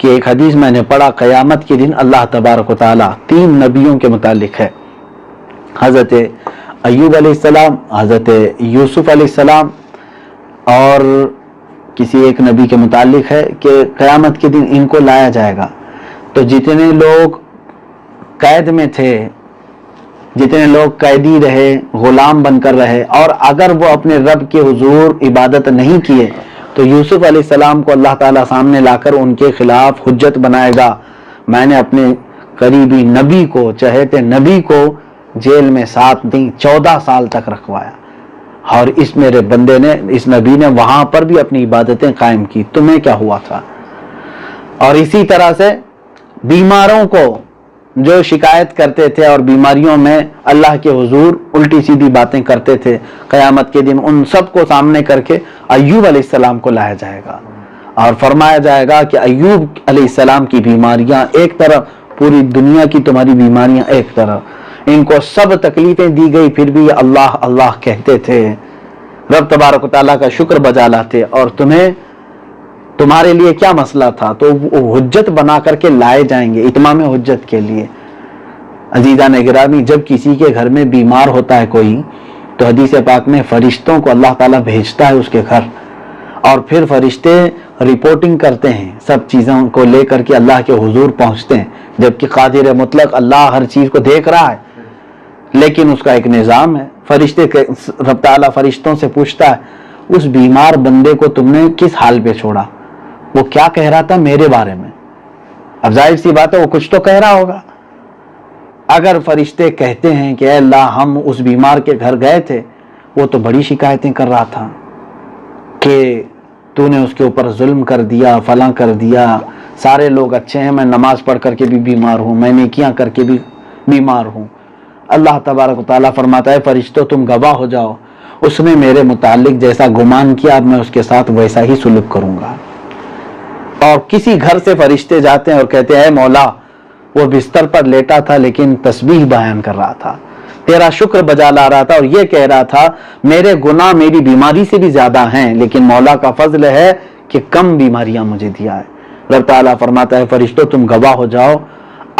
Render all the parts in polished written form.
کہ ایک حدیث میں نے پڑھا قیامت کے دن اللہ تبارک و تعالیٰ 3 نبیوں کے متعلق ہے، حضرت ایوب علیہ السلام، حضرت یوسف علیہ السلام اور کسی ایک نبی کے متعلق ہے کہ قیامت کے دن ان کو لایا جائے گا۔ تو جتنے لوگ قید میں تھے، جتنے لوگ قیدی رہے، غلام بن کر رہے، اور اگر وہ اپنے رب کے حضور عبادت نہیں کیے تو یوسف علیہ السلام کو اللہ تعالیٰ سامنے لا کر ان کے خلاف حجت بنائے گا، میں نے اپنے قریبی نبی کو، چہیتے نبی کو جیل میں 7 نہیں 14 سال تک رکھوایا، اور اس میرے بندے نے، اس نبی نے وہاں پر بھی اپنی عبادتیں قائم کی، تمہیں کیا ہوا تھا؟ اور اسی طرح سے بیماروں کو جو شکایت کرتے تھے اور بیماریوں میں اللہ کے حضور الٹی سیدھی باتیں کرتے تھے، قیامت کے دن ان سب کو سامنے کر کے ایوب علیہ السلام کو لایا جائے گا اور فرمایا جائے گا کہ ایوب علیہ السلام کی بیماریاں ایک طرف، پوری دنیا کی تمہاری بیماریاں ایک طرف، ان کو سب تکلیفیں دی گئی پھر بھی یہ اللہ اللہ کہتے تھے، رب تبارک و تعالیٰ کا شکر بجا لاتے، اور تمہارے لیے کیا مسئلہ تھا؟ تو وہ حجت بنا کر کے لائے جائیں گے اتمام حجت کے لیے۔ عزیزان گرامی، جب کسی کے گھر میں بیمار ہوتا ہے کوئی، تو حدیث پاک میں فرشتوں کو اللہ تعالیٰ بھیجتا ہے اس کے گھر، اور پھر فرشتے رپورٹنگ کرتے ہیں، سب چیزوں کو لے کر کے اللہ کے حضور پہنچتے ہیں، جبکہ قادر مطلق اللہ ہر چیز کو دیکھ رہا ہے، لیکن اس کا ایک نظام ہے۔ رب تعالیٰ فرشتوں سے پوچھتا ہے، اس بیمار بندے کو تم نے کس حال پہ چھوڑا؟ وہ کیا کہہ رہا تھا میرے بارے میں؟ اب ظاہر سی بات ہے وہ کچھ تو کہہ رہا ہوگا۔ اگر فرشتے کہتے ہیں کہ اے اللہ ہم اس بیمار کے گھر گئے تھے، وہ تو بڑی شکایتیں کر رہا تھا کہ تو نے اس کے اوپر ظلم کر دیا، فلاں کر دیا، سارے لوگ اچھے ہیں، میں نماز پڑھ کر کے بھی بیمار ہوں، میں نیکیاں کر کے بھی بیمار ہوں۔ اللہ تبارک و تعالیٰ فرماتا ہے فرشتوں تم گواہ ہو جاؤ، اس نے میرے متعلق جیسا گمان کیا اب میں اس کے ساتھ ویسا ہی سلوک کروں گا۔ اور کسی گھر سے فرشتے جاتے ہیں اور کہتے ہیں اے مولا وہ بستر پر لیٹا تھا لیکن تسبیح بیان کر رہا تھا، تیرا شکر بجا لا رہا تھا، اور یہ کہہ رہا تھا میرے گناہ میری بیماری سے بھی زیادہ ہیں، لیکن مولا کا فضل ہے کہ کم بیماریاں مجھے دیا ہے۔ رب تعالیٰ فرماتا ہے فرشتوں تم گواہ ہو جاؤ،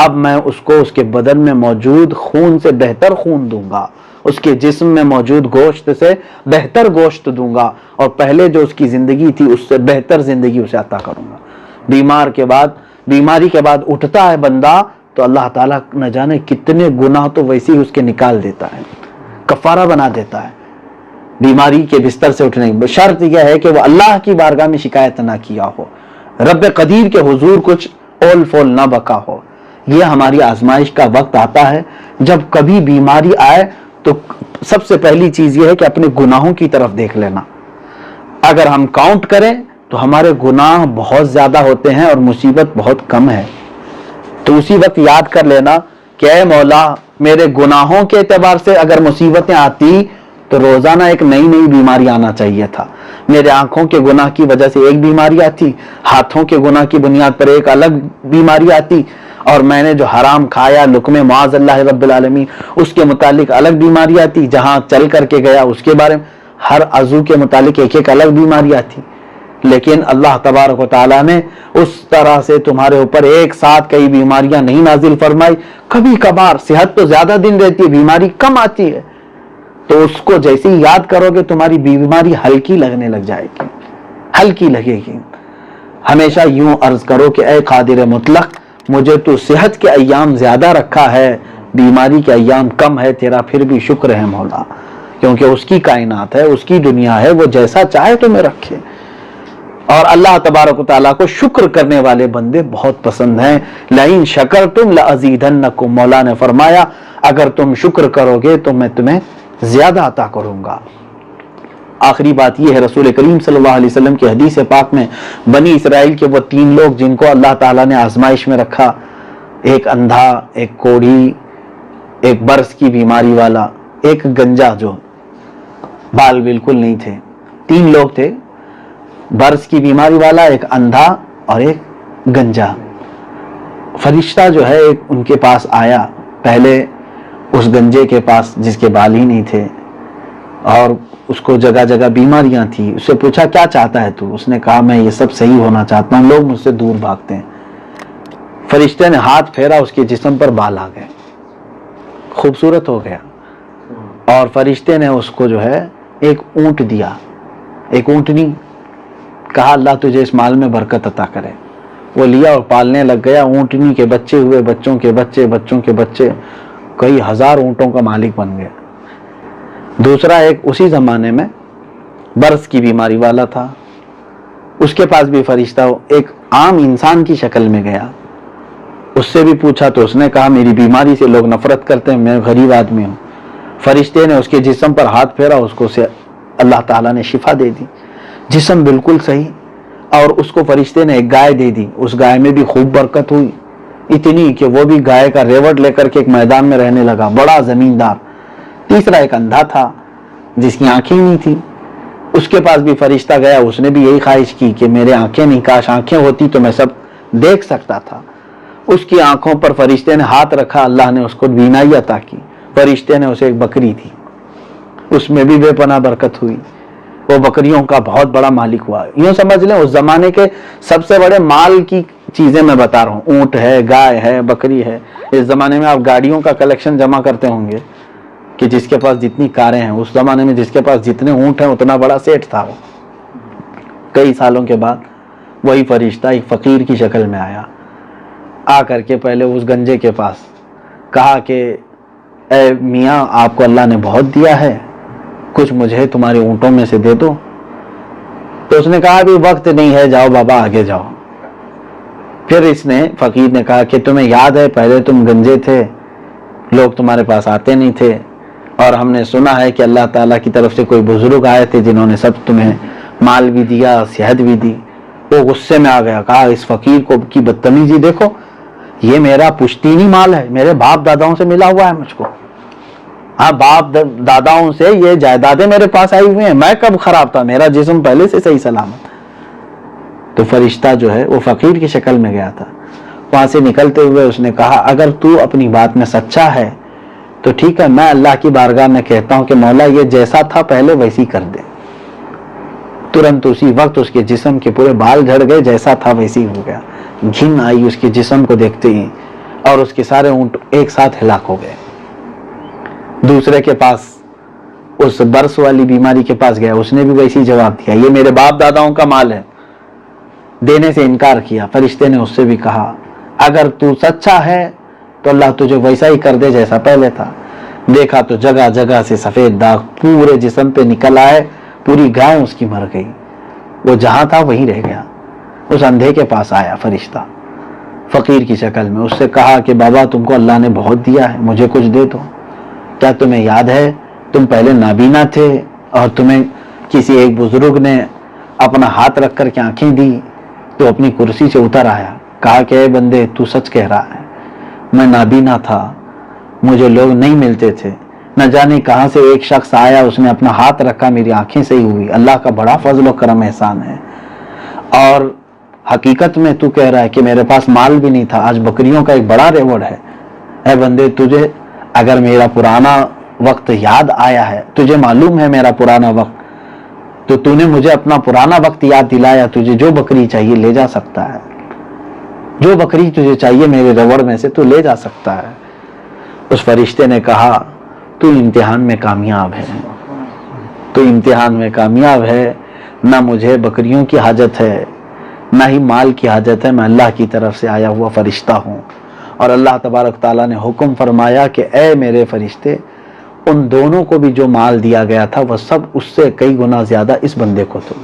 اب میں اس کو اس کے بدن میں موجود خون سے بہتر خون دوں گا، اس کے جسم میں موجود گوشت سے بہتر گوشت دوں گا، اور پہلے جو اس کی زندگی تھی اس سے بہتر زندگی اسے عطا کروں گا۔ بیماری کے بعد اٹھتا ہے بندہ تو اللہ تعالیٰ نہ جانے کتنے گناہ تو ویسے ہی اس کے نکال دیتا ہے، کفارہ بنا دیتا ہے بیماری کے بستر سے اٹھنے کی۔ شرط یہ ہے کہ وہ اللہ کی بارگاہ میں شکایت نہ کیا ہو، رب قدیر کے حضور کچھ اول فول نہ بکا ہو۔ یہ ہماری آزمائش کا وقت آتا ہے، جب کبھی بیماری آئے تو سب سے پہلی چیز یہ ہے کہ اپنے گناہوں کی طرف دیکھ لینا۔ اگر ہم کاؤنٹ کریں تو ہمارے گناہ بہت زیادہ ہوتے ہیں اور مصیبت بہت کم ہے، تو اسی وقت یاد کر لینا کہ اے مولا میرے گناہوں کے اعتبار سے اگر مصیبتیں آتی تو روزانہ ایک نئی نئی بیماری آنا چاہیے تھا۔ میرے آنکھوں کے گناہ کی وجہ سے ایک بیماری آتی، ہاتھوں کے گناہ کی بنیاد پر ایک الگ بیماری آتی، اور میں نے جو حرام کھایا لقمے معاذ اللہ رب العالمین اس کے متعلق الگ بیماری آتی، جہاں چل کر کے گیا اس کے بارے میں ہر عضو کے متعلق ایک ایک الگ بیماری آتی۔ لیکن اللہ تبارک و تعالیٰ نے اس طرح سے تمہارے اوپر ایک ساتھ کئی بیماریاں نہیں نازل فرمائی، کبھی کبھار صحت تو زیادہ دن رہتی ہے، بیماری کم آتی ہے، تو اس کو جیسے ہی یاد کرو گے تمہاری بیماری ہلکی لگنے لگ جائے گی، ہلکی لگے گی۔ ہمیشہ یوں عرض کرو کہ اے قادر مطلق مجھے تو صحت کے ایام زیادہ رکھا ہے، بیماری کے ایام کم ہے، تیرا پھر بھی شکر ہے مولا، کیونکہ اس کی کائنات ہے، اس کی دنیا ہے، وہ جیسا چاہے تمہیں رکھے۔ اور اللہ تبارک و تعالیٰ کو شکر کرنے والے بندے بہت پسند ہیں۔ لئن شکرتم لازیدنکم، مولا نے فرمایا اگر تم شکر کرو گے تو میں تمہیں زیادہ عطا کروں گا۔ آخری بات یہ ہے، رسول کریم صلی اللہ علیہ وسلم کی حدیث پاک میں بنی اسرائیل کے وہ 3 لوگ جن کو اللہ تعالیٰ نے آزمائش میں رکھا، ایک اندھا، ایک کوڑھی، ایک برس کی بیماری والا، ایک گنجا جو بال بالکل نہیں تھے، 3 لوگ تھے، برس کی بیماری والا، ایک اندھا اور ایک گنجا۔ فرشتہ جو ہے ان کے پاس آیا، پہلے اس گنجے کے پاس جس کے بال ہی نہیں تھے اور اس کو جگہ جگہ بیماریاں تھی، اس سے پوچھا کیا چاہتا ہے تو؟ اس نے کہا میں یہ سب صحیح ہونا چاہتا ہوں، لوگ مجھ سے دور بھاگتے ہیں، فرشتے نے ہاتھ پھیرا, اس کے جسم پر بال آ گئے, خوبصورت ہو گیا. اور فرشتے نے اس کو جو ہے ایک اونٹ دیا, ایک اونٹنی, کہا اللہ تجھے اس مال میں برکت عطا کرے. وہ لیا اور پالنے لگ گیا. اونٹنی کے بچے ہوئے, بچوں کے بچے, بچوں کے بچے, کئی ہزار اونٹوں کا مالک بن گیا. دوسرا ایک اسی زمانے میں برس کی بیماری والا تھا, اس کے پاس بھی فرشتہ ایک عام انسان کی شکل میں گیا. اس سے بھی پوچھا تو اس نے کہا میری بیماری سے لوگ نفرت کرتے ہیں, میں غریب آدمی ہوں. فرشتے نے اس کے جسم پر ہاتھ پھیرا, اس کو سے اللہ تعالیٰ نے شفا دے دی, جسم بالکل صحیح. اور اس کو فرشتے نے ایک گائے دے دی, اس گائے میں بھی خوب برکت ہوئی, اتنی کہ وہ بھی گائے کا ریوڑ لے کر کے ایک میدان میں رہنے لگا, بڑا زمیندار. تیسرا ایک اندھا تھا جس کی آنکھیں نہیں تھی, اس کے پاس بھی فرشتہ گیا, اس نے بھی یہی خواہش کی کہ میرے آنکھیں نہیں, کاش آنکھیں ہوتی تو میں سب دیکھ سکتا تھا. اس کی آنکھوں پر فرشتے نے ہاتھ رکھا, اللہ نے اس کو بینائی عطا کی. فرشتے نے اسے ایک بکری دی, اس میں بھی بے پناہ برکت ہوئی, وہ بکریوں کا بہت بڑا مالک ہوا. یوں سمجھ لیں اس زمانے کے سب سے بڑے مال کی چیزیں میں بتا رہا ہوں, اونٹ ہے, گائے ہے, بکری ہے. اس زمانے میں آپ گاڑیوں کا کلیکشن جمع کرتے ہوں گے کہ جس کے پاس جتنی کاریں ہیں, اس زمانے میں جس کے پاس جتنے اونٹ ہیں اتنا بڑا سیٹ تھا. وہ کئی سالوں کے بعد وہی فرشتہ ایک فقیر کی شکل میں آیا, آ کر کے پہلے اس گنجے کے پاس کہا کہ اے میاں آپ کو اللہ نے بہت دیا ہے, کچھ مجھے تمہارے اونٹوں میں سے دے دو. تو اس نے کہا ابھی وقت نہیں ہے, جاؤ بابا آگے جاؤ. پھر اس نے فقیر نے کہا کہ تمہیں یاد ہے پہلے تم گنجے تھے, لوگ تمہارے پاس آتے نہیں تھے, اور ہم نے سنا ہے کہ اللہ تعالیٰ کی طرف سے کوئی بزرگ آئے تھے جنہوں نے سب تمہیں مال بھی دیا, صحت بھی دی. وہ غصے میں آ گیا, کہا اس فقیر کو کی بدتمیزی دیکھو, یہ میرا پشتینی مال ہے, میرے باپ داداؤں سے ملا ہوا ہے مجھ کو. ہاں باپ داداؤں سے یہ جائیدادیں میرے پاس آئی ہوئی ہیں, میں کب خراب تھا, میرا جسم پہلے سے صحیح سلامت. تو فرشتہ جو ہے وہ فقیر کی شکل میں گیا تھا. وہاں سے نکلتے ہوئے اس نے کہا اگر تو اپنی بات میں سچا ہے تو ٹھیک ہے, میں اللہ کی بارگاہ میں کہتا ہوں کہ مولا یہ جیسا تھا پہلے ویسی کر دے. ترنت اسی وقت اس کے جسم کے پورے بال جھڑ گئے, جیسا تھا ویسی ہو گیا. گھن آئی اس کے جسم کو دیکھتے ہی, اور اس کے سارے اونٹ ایک ساتھ ہلاک ہو گئے. دوسرے کے پاس, اس برس والی بیماری کے پاس گیا, اس نے بھی ویسی جواب دیا, یہ میرے باپ داداؤں کا مال ہے, دینے سے انکار کیا. فرشتے نے اس سے بھی کہا اگر تو سچا ہے تو اللہ تجھے ویسا ہی کر دے جیسا پہلے تھا. دیکھا تو جگہ جگہ سے سفید داغ پورے جسم پہ نکل آئے, پوری گائے اس کی مر گئی, وہ جہاں تھا وہیں رہ گیا. اس اندھے کے پاس آیا فرشتہ فقیر کی شکل میں, اس سے کہا کہ بابا تم کو اللہ نے بہت دیا ہے, مجھے کچھ دے دو. کیا تمہیں یاد ہے تم پہلے نابینا تھے اور تمہیں کسی ایک بزرگ نے اپنا ہاتھ رکھ کر کے آنکھیں دی, تو اپنی کرسی سے اتر آیا, کہا کہ اے بندے تو سچ کہہ رہا ہے, میں نابینا تھا, مجھے لوگ نہیں ملتے تھے, نہ جانے کہاں سے ایک شخص آیا, اس نے اپنا ہاتھ رکھا, میری آنکھیں صحیح ہوئی. اللہ کا بڑا فضل و کرم احسان ہے. اور حقیقت میں تو کہہ رہا ہے کہ میرے پاس مال بھی نہیں تھا, آج بکریوں کا ایک بڑا ریوڑ ہے. اے بندے تجھے اگر میرا پرانا وقت یاد آیا ہے, تجھے معلوم ہے میرا پرانا وقت, تو تو نے مجھے اپنا پرانا وقت یاد دلایا. تجھے جو بکری چاہیے لے جا سکتا ہے, جو بکری تجھے چاہیے میرے ریوڑ میں سے تو لے جا سکتا ہے. اس فرشتے نے کہا تو امتحان میں کامیاب ہے, تو امتحان میں کامیاب ہے. نہ مجھے بکریوں کی حاجت ہے نہ ہی مال کی حاجت ہے, میں اللہ کی طرف سے آیا ہوا فرشتہ ہوں. اور اللہ تبارک تعالیٰ نے حکم فرمایا کہ اے میرے فرشتے, ان دونوں کو بھی جو مال دیا گیا تھا وہ سب اس سے کئی گنا زیادہ اس بندے کو دو,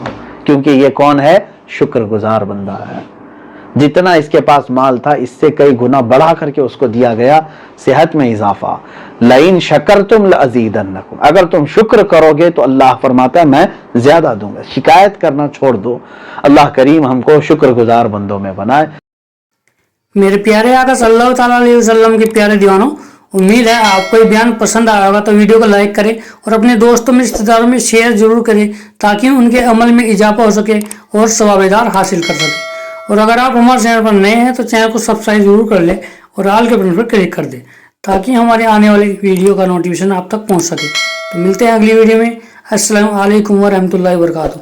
کیونکہ یہ کون ہے, شکر گزار بندہ ہے. جتنا اس کے پاس مال تھا اس سے کئی گنا بڑھا کر کے اس کو دیا گیا, صحت میں اضافہ. لئن شکرتم لازیدنکم, اگر تم شکر کرو گے تو اللہ فرماتا ہے میں زیادہ دوں گا. شکایت کرنا چھوڑ دو. اللہ کریم ہم کو شکر گزار بندوں میں بنائے. میرے پیارے آقا صلی اللہ تعالیٰ علیہ وسلم کے پیارے دیوانوں, امید ہے آپ کو یہ بیان پسند آیا ہوگا, تو ویڈیو کو لائک کریں اور اپنے دوستوں میں رشتہ داروں میں شیئر ضرور کریں تاکہ ان کے عمل میں اضافہ ہو سکے اور ثواب دار حاصل کر سکیں. اور اگر آپ ہمارے چینل پر نئے ہیں تو چینل کو سبسکرائب ضرور کر لیں اور آل کے بٹن پر کلک کر دیں تاکہ ہمارے آنے والی ویڈیو کا نوٹیفیکیشن آپ تک پہنچ سکے. تو ملتے ہیں اگلی ویڈیو میں. السلام علیکم ورحمۃ اللہ وبرکاتہ.